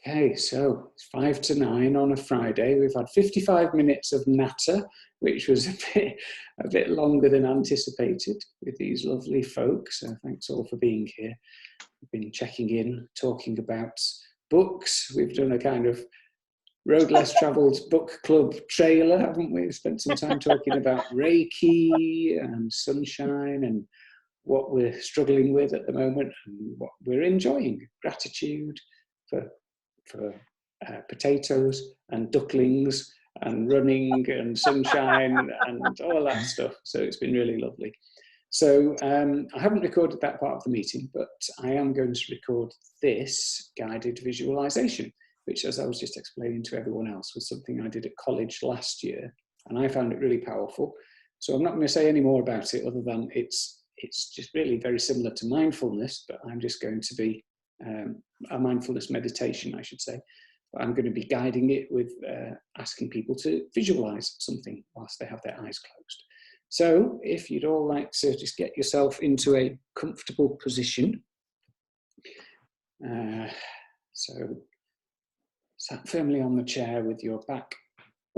Okay, so it's 5 to 9 on a Friday. We've had 55 minutes of natter, which was a bit longer than anticipated with these lovely folks. So thanks all for being here. We've been checking in, talking about books. We've done a kind of road less travelled book club trailer, haven't we? We've spent some time talking about Reiki and sunshine and what we're struggling with at the moment and what we're enjoying. Gratitude for potatoes and ducklings and running and sunshine and all that stuff. So it's been really lovely. So I haven't recorded that part of the meeting, but I am going to record this guided visualization, which, as I was just explaining to everyone else, was something I did at college last year, and I found it really powerful. So I'm not going to say any more about it other than it's just really very similar to mindfulness, but I'm just going to be a mindfulness meditation, I should say. But I'm going to be guiding it with asking people to visualize something whilst they have their eyes closed. So if you'd all like to just get yourself into a comfortable position. So sat firmly on the chair with your back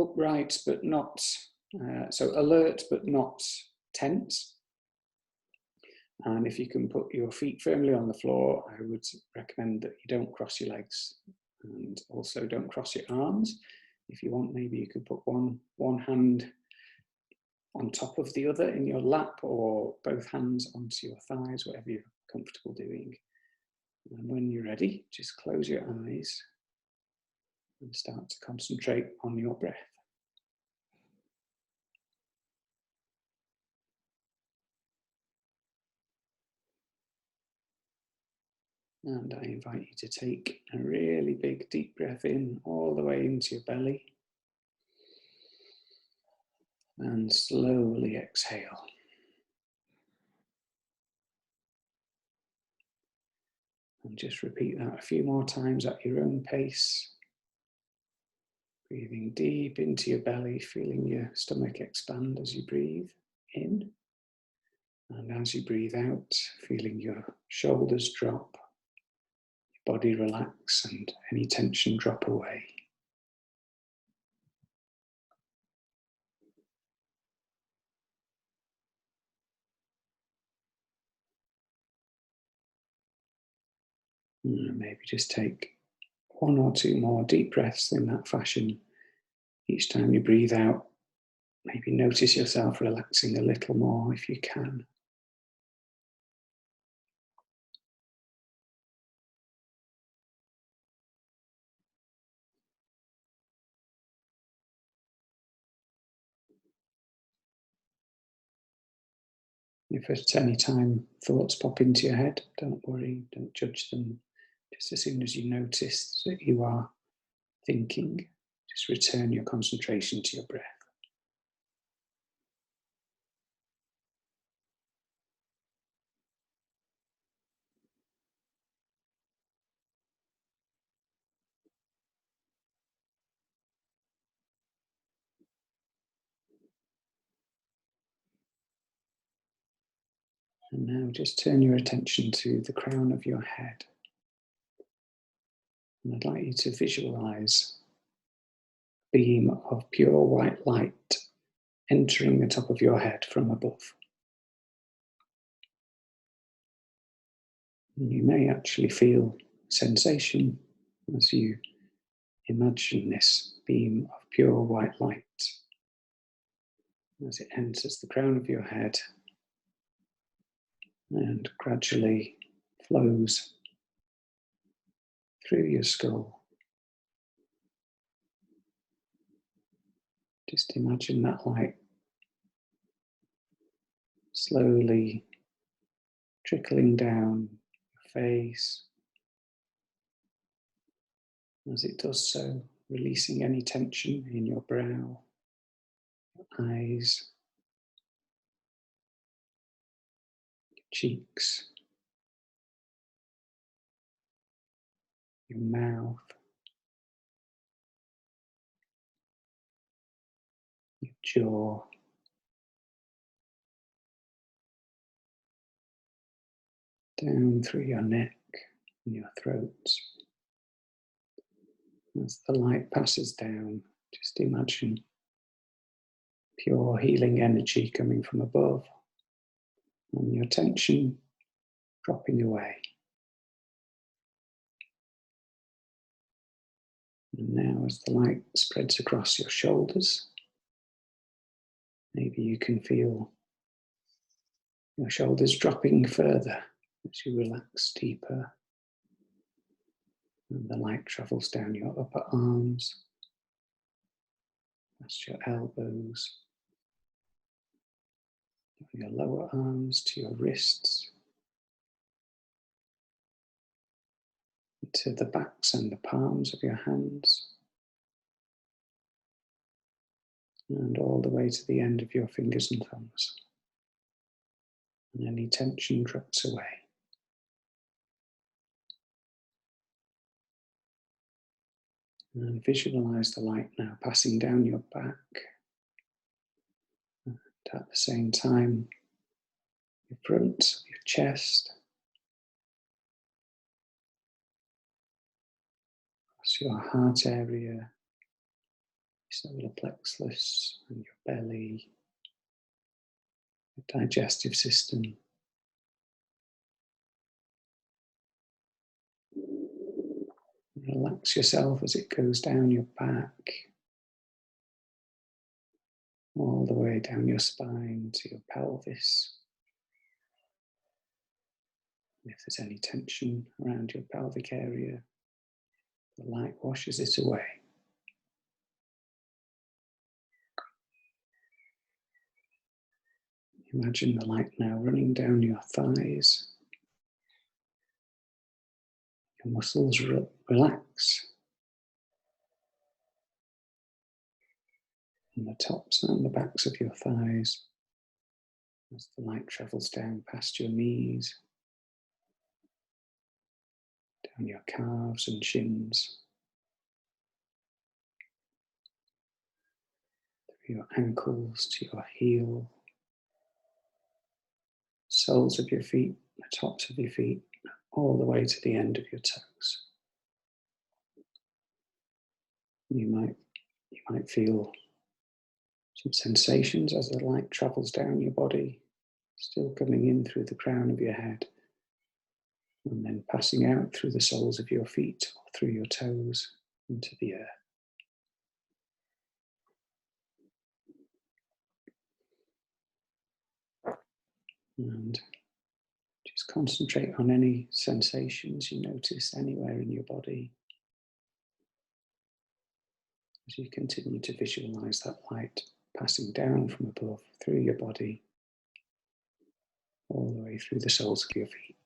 upright, but not, so alert, but not tense. And if you can put your feet firmly on the floor, I would recommend that you don't cross your legs and also don't cross your arms. If you want, maybe you could put one hand on top of the other in your lap, or both hands onto your thighs, whatever you're comfortable doing. And when you're ready, just close your eyes and start to concentrate on your breath. And I invite you to take a really big deep breath in all the way into your belly. And slowly exhale. And just repeat that a few more times at your own pace. Breathing deep into your belly, feeling your stomach expand as you breathe in. And as you breathe out, feeling your shoulders drop, your body relax, and any tension drop away. And maybe just take one or two more deep breaths in that fashion. Each time you breathe out, maybe notice yourself relaxing a little more if you can. If at any time thoughts pop into your head, don't worry, don't judge them. Just as soon as you notice that you are thinking, just return your concentration to your breath. And now just turn your attention to the crown of your head. And I'd like you to visualize a beam of pure white light entering the top of your head from above. And you may actually feel sensation as you imagine this beam of pure white light as it enters the crown of your head and gradually flows through your skull. Just imagine that light slowly trickling down your face. As it does so, releasing any tension in your brow, your eyes, cheeks, your mouth, your jaw, down through your neck and your throat, As the light passes down, just imagine pure healing energy coming from above and your tension dropping away. And now as the light spreads across your shoulders, maybe you can feel your shoulders dropping further as you relax deeper. And the light travels down your upper arms, past your elbows, from your lower arms to your wrists, to the backs and the palms of your hands, and all the way to the end of your fingers and thumbs. And any tension drops away. And visualize the light now passing down your back, and at the same time, your front, your chest, across your heart area, solar plexus, and your belly, your digestive system. Relax yourself as it goes down your back, all the way down your spine to your pelvis. If there's any tension around your pelvic area, the light washes it away. Imagine the light now running down your thighs. Your muscles relax. On the tops and the backs of your thighs, as the light travels down past your knees, down your calves and shins, through your ankles to your heel, soles of your feet, the tops of your feet, all the way to the end of your toes. You might feel some sensations as the light travels down your body, still coming in through the crown of your head, and then passing out through the soles of your feet or through your toes into the earth. And just concentrate on any sensations you notice anywhere in your body as you continue to visualize that light passing down from above through your body, all the way through the soles of your feet.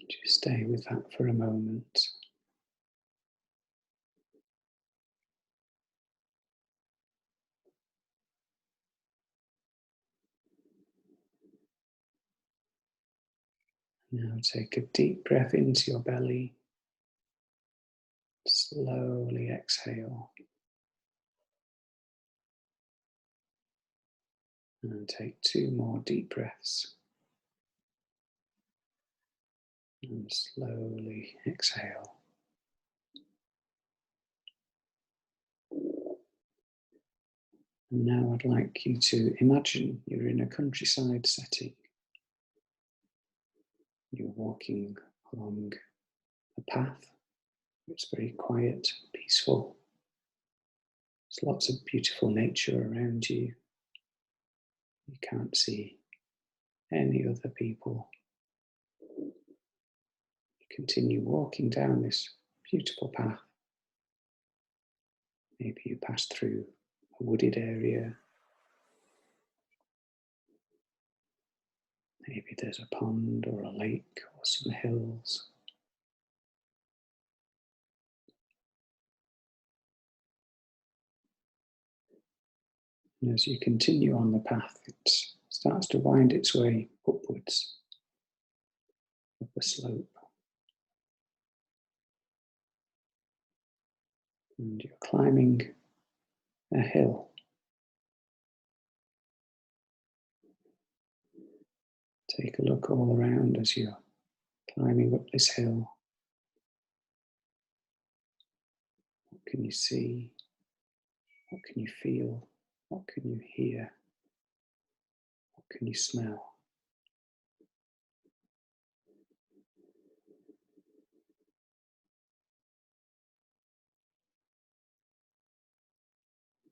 Just stay with that for a moment. Now take a deep breath into your belly. Slowly exhale. And take 2 more deep breaths. And slowly exhale. And now I'd like you to imagine you're in a countryside setting. You're walking along a path. It's very quiet, peaceful. There's lots of beautiful nature around you. You can't see any other people. You continue walking down this beautiful path. Maybe you pass through a wooded area. Maybe there's a pond or a lake or some hills. And as you continue on the path, it starts to wind its way upwards, up a slope. And you're climbing a hill. Take a look all around as you're climbing up this hill. What can you see? What can you feel? What can you hear? What can you smell?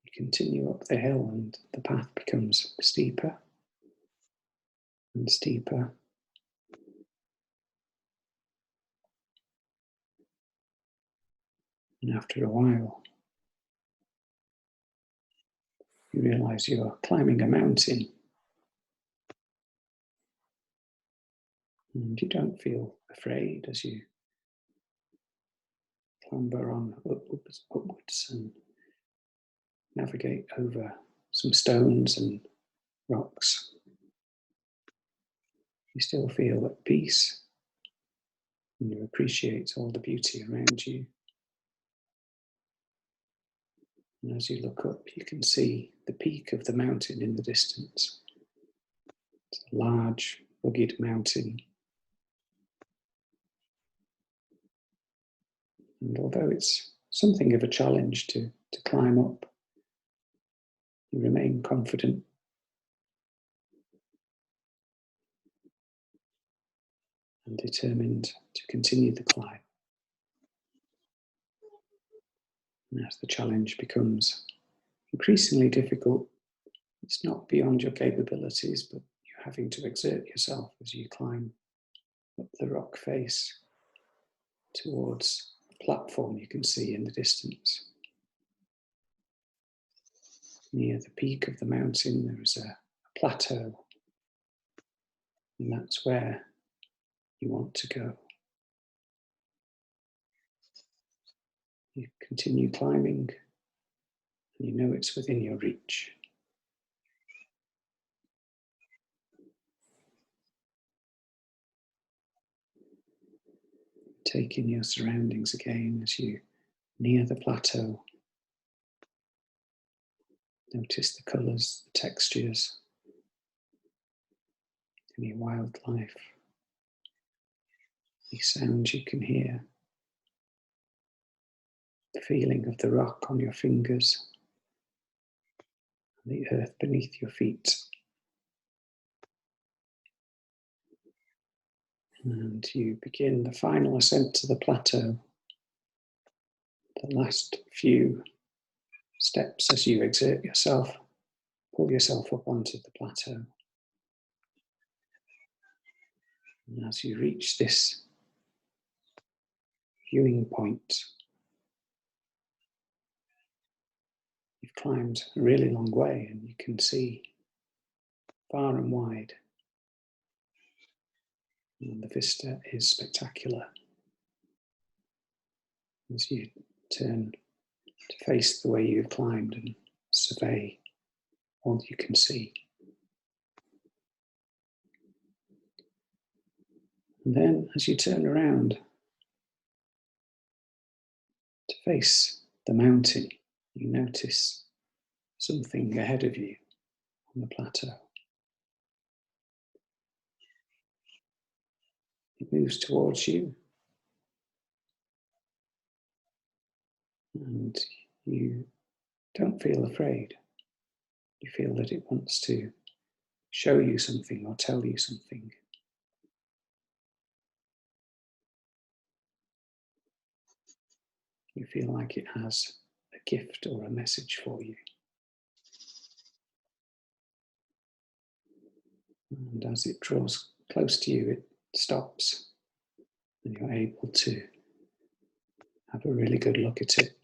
You continue up the hill and the path becomes steeper and steeper. And after a while, you realize you're climbing a mountain. And you don't feel afraid as you clamber on upwards and navigate over some stones and rocks. You still feel at peace and you appreciate all the beauty around you. And as you look up, you can see the peak of the mountain in the distance. It's a large, rugged mountain. And although it's something of a challenge to climb up, you remain confident and determined to continue the climb. And as the challenge becomes increasingly difficult, it's not beyond your capabilities, but you're having to exert yourself as you climb up the rock face towards a platform you can see in the distance. Near the peak of the mountain, there is a plateau, and that's where you want to go. You continue climbing, and you know it's within your reach. Take in your surroundings again as you near the plateau. Notice the colours, the textures, any wildlife, any sounds you can hear, the feeling of the rock on your fingers, and the earth beneath your feet. And you begin the final ascent to the plateau. The last few steps as you exert yourself, pull yourself up onto the plateau. And as you reach this viewing point, you've climbed a really long way and you can see far and wide. And the vista is spectacular. As you turn to face the way you've climbed and survey all you can see. And then as you turn around to face the mountain, you notice something ahead of you on the plateau. It moves towards you, and you don't feel afraid. You feel that it wants to show you something or tell you something. You feel like it has a gift or a message for you. And as it draws close to you, it stops, and you're able to have a really good look at it.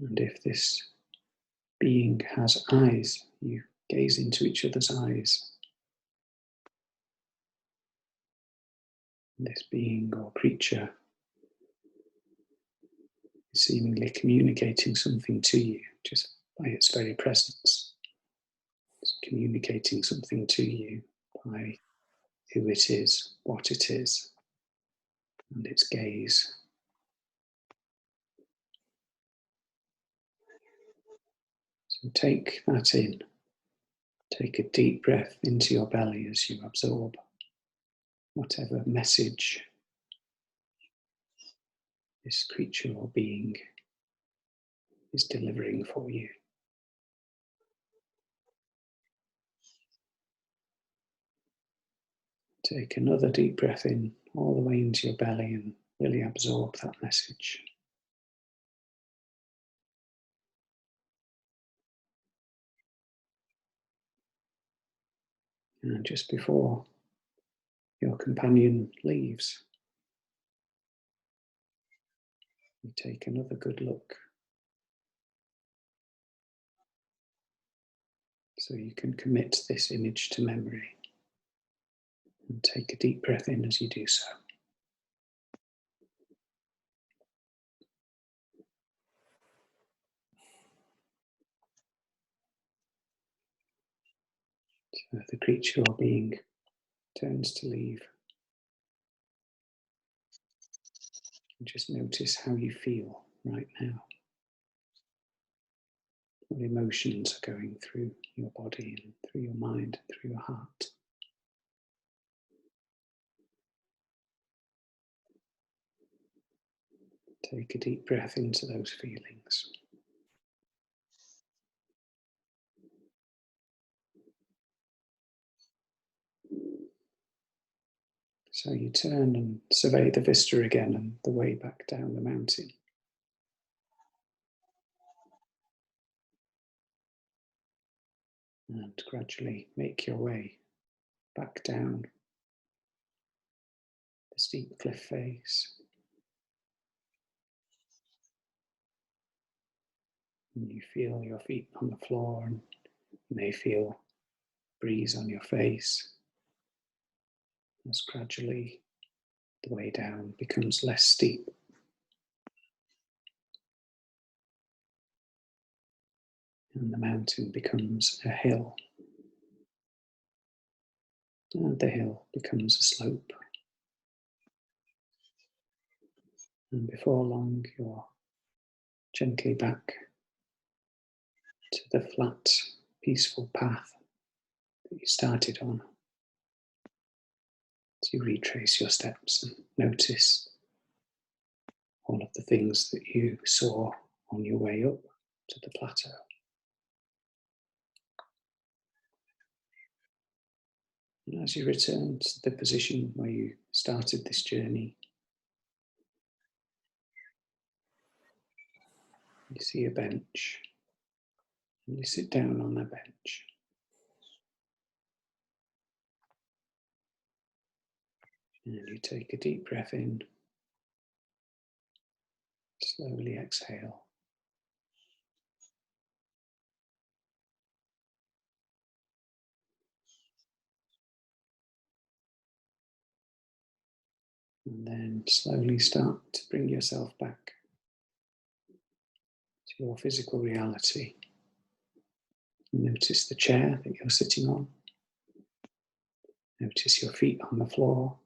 And if this being has eyes, you gaze into each other's eyes. This being or creature is seemingly communicating something to you just by its very presence. It's communicating something to you by who it is, what it is, and its gaze. So take that in. Take a deep breath into your belly as you absorb whatever message this creature or being is delivering for you. Take another deep breath in all the way into your belly and really absorb that message. And just before your companion leaves, you take another good look so you can commit this image to memory. And take a deep breath in as you do so. So the creature or being turns to leave. And just notice how you feel right now. What emotions are going through your body and through your mind, through your heart. Take a deep breath into those feelings. So you turn and survey the vista again and the way back down the mountain. And gradually make your way back down the steep cliff face. And you feel your feet on the floor, and you may feel breeze on your face as gradually the way down becomes less steep. And the mountain becomes a hill. And the hill becomes a slope. And before long, you're gently back to the flat, peaceful path that you started on. As you retrace your steps and notice all of the things that you saw on your way up to the plateau. And as you return to the position where you started this journey, you see a bench, and you sit down on that bench. And you take a deep breath in, slowly exhale. And then slowly start to bring yourself back to your physical reality. Notice the chair that you're sitting on. Notice your feet on the floor.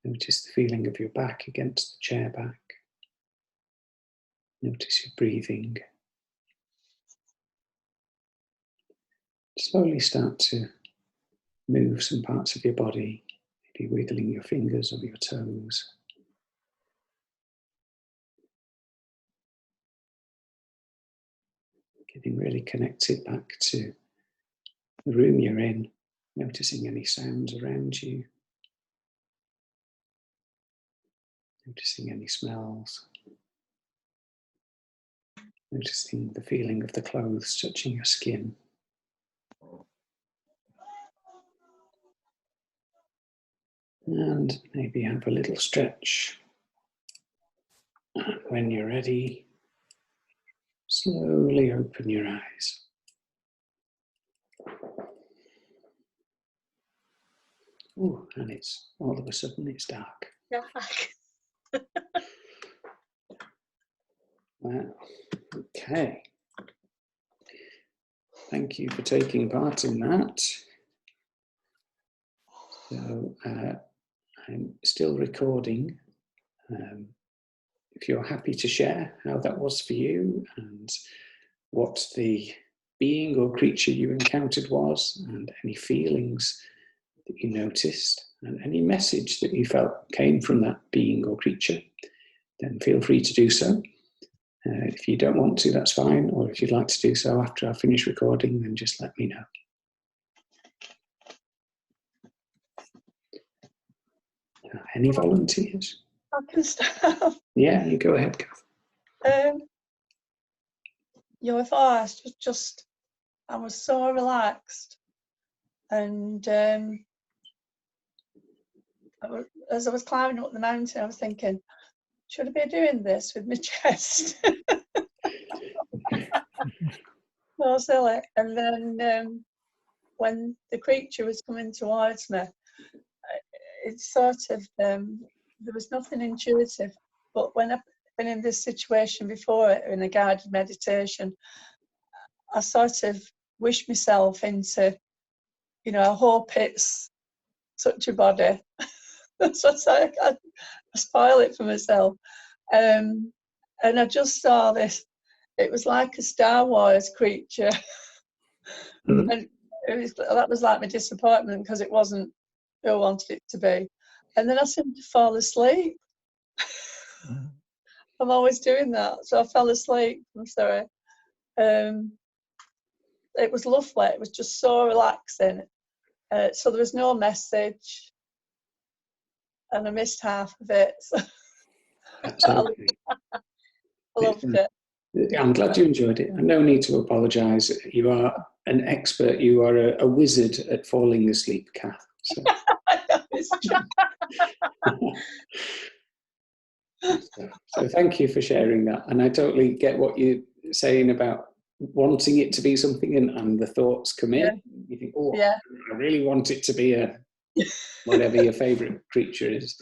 Notice the feeling of your back against the chair back. Notice your breathing. Slowly start to move some parts of your body, maybe wiggling your fingers or your toes. Getting really connected back to the room you're in, noticing any sounds around you, noticing any smells, noticing the feeling of the clothes touching your skin. And maybe have a little stretch. And when you're ready, slowly open your eyes. Oh, and it's all of a sudden it's dark. Yeah. Wow. Okay. Thank you for taking part in that. So I'm still recording. If you're happy to share how that was for you and what the being or creature you encountered was, and any feelings that you noticed, and any message that you felt came from that being or creature, then feel free to do so. If you don't want to, that's fine. Or if you'd like to do so after I finish recording, then just let me know. Any volunteers? I can start. Yeah, you go ahead, Kath. Your first was just, I was so relaxed, and as I was climbing up the mountain, I was thinking, should I be doing this with my chest? So silly. And then when the creature was coming towards me, it sort of, there was nothing intuitive. But when I've been in this situation before in a guided meditation, I sort of wish myself into, I hope it's such a body. So I spoil it for myself. And I just saw this, it was like a Star Wars creature. Mm-hmm. And that was like my disappointment, because it wasn't who I wanted it to be. And then I seemed to fall asleep. I'm always doing that. So I fell asleep. I'm sorry. It was lovely. It was just so relaxing. So there was no message. And I missed half of it. So That's okay. I loved it. I'm glad you enjoyed it. And no need to apologise. You are an expert. You are a wizard at falling asleep, Kath. So. So thank you for sharing that. And I totally get what you're saying about wanting it to be something, and the thoughts come in. Yeah. You think, oh, yeah. I really want it to be a whatever your favourite creature is.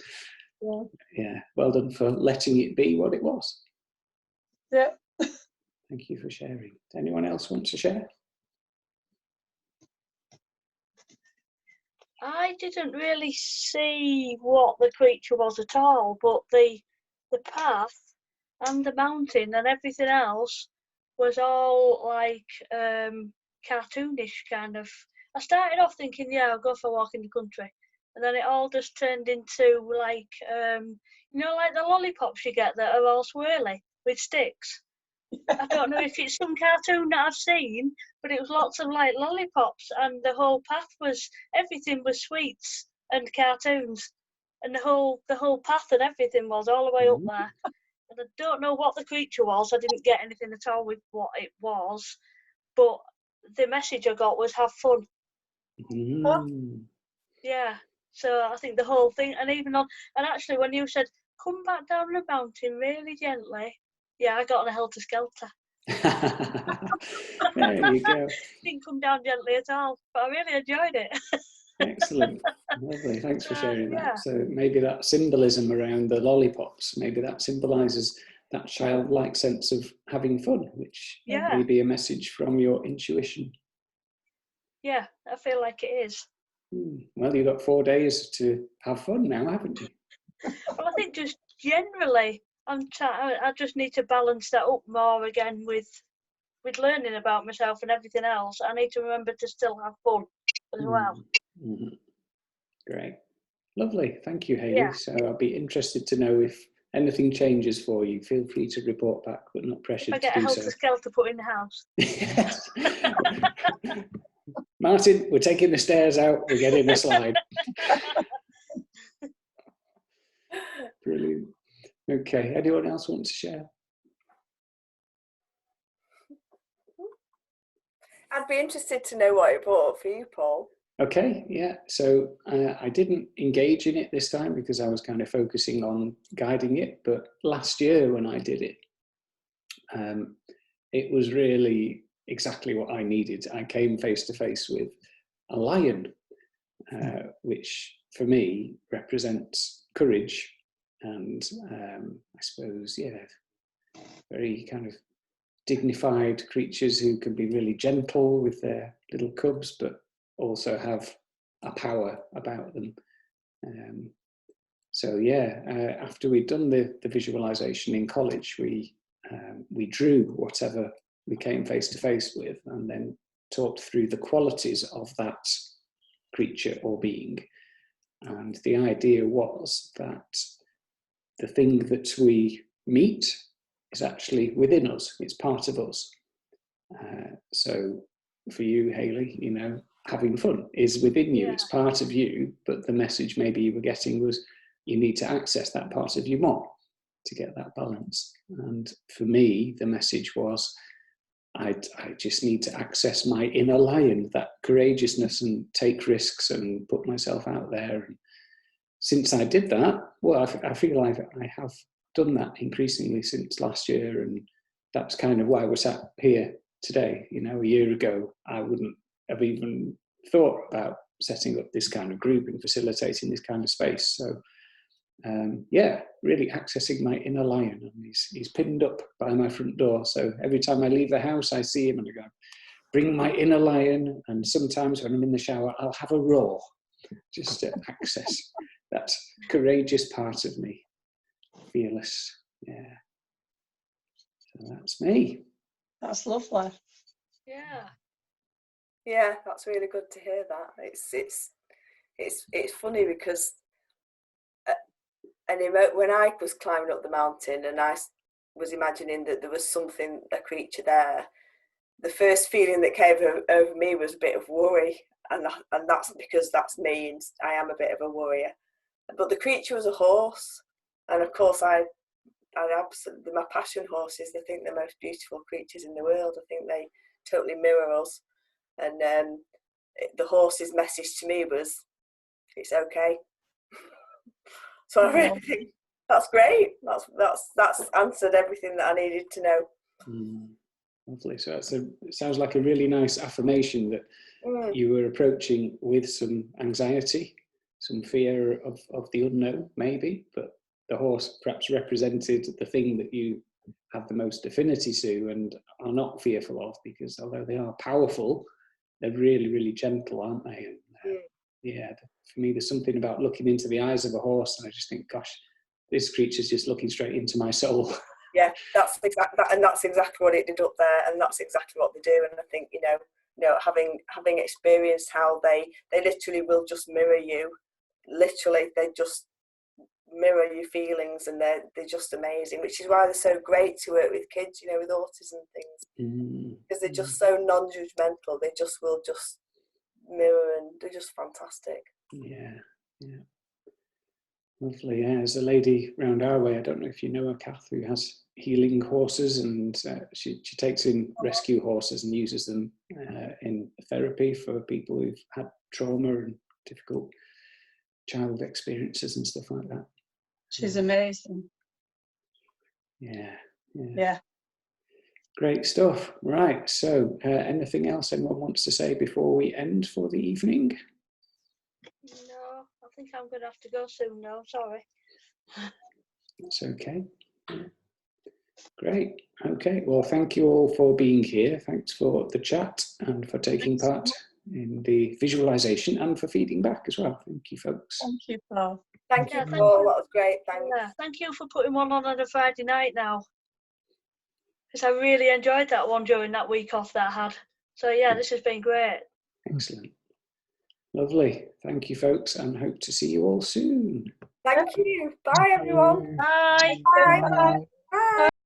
Yeah, well done for letting it be what it was. Yeah. Thank you for sharing. Does anyone else want to share? I didn't really see what the creature was at all, but the path and the mountain and everything else was all like cartoonish kind of. I started off thinking, yeah, I'll go for a walk in the country, and then it all just turned into like like the lollipops you get that are all swirly with sticks. I don't know if it's some cartoon that I've seen, but it was lots of like lollipops, and the whole path was, everything was sweets and cartoons, and the whole path and everything was all the way up there. And I don't know what the creature was. I didn't get anything at all with what it was, but the message I got was have fun. Yeah. So I think the whole thing, and even on, and actually when you said come back down the mountain really gently, yeah, I got on a helter-skelter. There you go. Didn't come down gently at all, but I really enjoyed it. Excellent. Lovely. Thanks for sharing that. Yeah. So maybe that symbolism around the lollipops, maybe that symbolises that childlike sense of having fun, which may be a message from your intuition. Yeah, I feel like it is. Well, you've got 4 days to have fun now, haven't you? Well, I think just generally, I just need to balance that up more again with learning about myself and everything else. I need to remember to still have fun as well. Great. Lovely. Thank you, Hayley. Yeah. So I'll be interested to know if anything changes for you. Feel free to report back, but not pressured to do so. If I get a helter-skelter put in the house. Yes. Martin, we're taking the stairs out. We're getting a slide. Brilliant. Okay. Anyone else want to share? I'd be interested to know what it brought up for you, Paul. Okay, yeah. So I didn't engage in it this time because I was kind of focusing on guiding it. But last year when I did it, it was really exactly what I needed. I came face to face with a lion, which for me represents courage and I suppose, yeah, very kind of dignified creatures who can be really gentle with their little cubs, but also have a power about them. So yeah, after we'd done the visualization in college, we drew whatever we came face to face with, and then talked through the qualities of that creature or being. And the idea was that the thing that we meet is actually within us, it's part of us. So for you, Hayley, you know, having fun is within you, it's part of you, but the message maybe you were getting was you need to access that part of you more to get that balance. And for me, the message was I just need to access my inner lion, that courageousness, and take risks and put myself out there. And since I did that, well, I feel like I have done that increasingly since last year, and that's kind of why we're sat here today. You know, a year ago, I wouldn't have even thought about setting up this kind of group and facilitating this kind of space. So yeah, really accessing my inner lion, and he's pinned up by my front door. So every time I leave the house, I see him and I go, bring my inner lion. And sometimes when I'm in the shower, I'll have a roar just to access that courageous part of me, fearless. Yeah. So that's me. That's lovely. Yeah. Yeah, that's really good to hear that. It's funny because when I was climbing up the mountain and I was imagining that there was something, a creature there, the first feeling that came over me was a bit of worry, and that's because that's me, and I am a bit of a worrier. But the creature was a horse, and of course I absolutely, my passion horses, I think they're the most beautiful creatures in the world. I think they totally mirror us, and the horse's message to me was, it's okay. So I really think that's great. That's answered everything that I needed to know. Lovely. So it sounds like a really nice affirmation that you were approaching with some anxiety, some fear of the unknown, maybe, but the horse perhaps represented the thing that you have the most affinity to and are not fearful of, because although they are powerful, they're really, really gentle, aren't they? And, yeah, for me, there's something about looking into the eyes of a horse, and I just think, gosh, this creature's just looking straight into my soul. Yeah, that's exactly that, and that's exactly what it did up there, and that's exactly what they do. And I think you know, having experienced how they literally will just mirror you, literally, they just mirror your feelings, and they're just amazing. Which is why they're so great to work with kids, you know, with autism things, because they're just so non-judgmental. They just will just mirror, and they're just fantastic. Yeah. Lovely. Yeah, there's a lady round our way, I don't know if you know her, Kath, who has healing horses, and she takes in rescue horses and uses them in therapy for people who've had trauma and difficult child experiences and stuff like that. She's amazing. Yeah. Great stuff. Right, so anything else anyone wants to say before we end for the evening? No, I think I'm going to have to go soon now, sorry. That's okay. Yeah. Great. Okay, well, thank you all for being here. Thanks for the chat and for taking part in the visualization and for feeding back as well. Thank you, folks. Thank you, Paul. Thank you, Paul. That was great. Thanks. Yeah, thank you for putting one on a Friday night now, because I really enjoyed that one during that week off that I had. So yeah, this has been great. Excellent. Lovely. Thank you, folks, and hope to see you all soon. Thank you. Bye, everyone. Bye. Bye. Bye. Bye.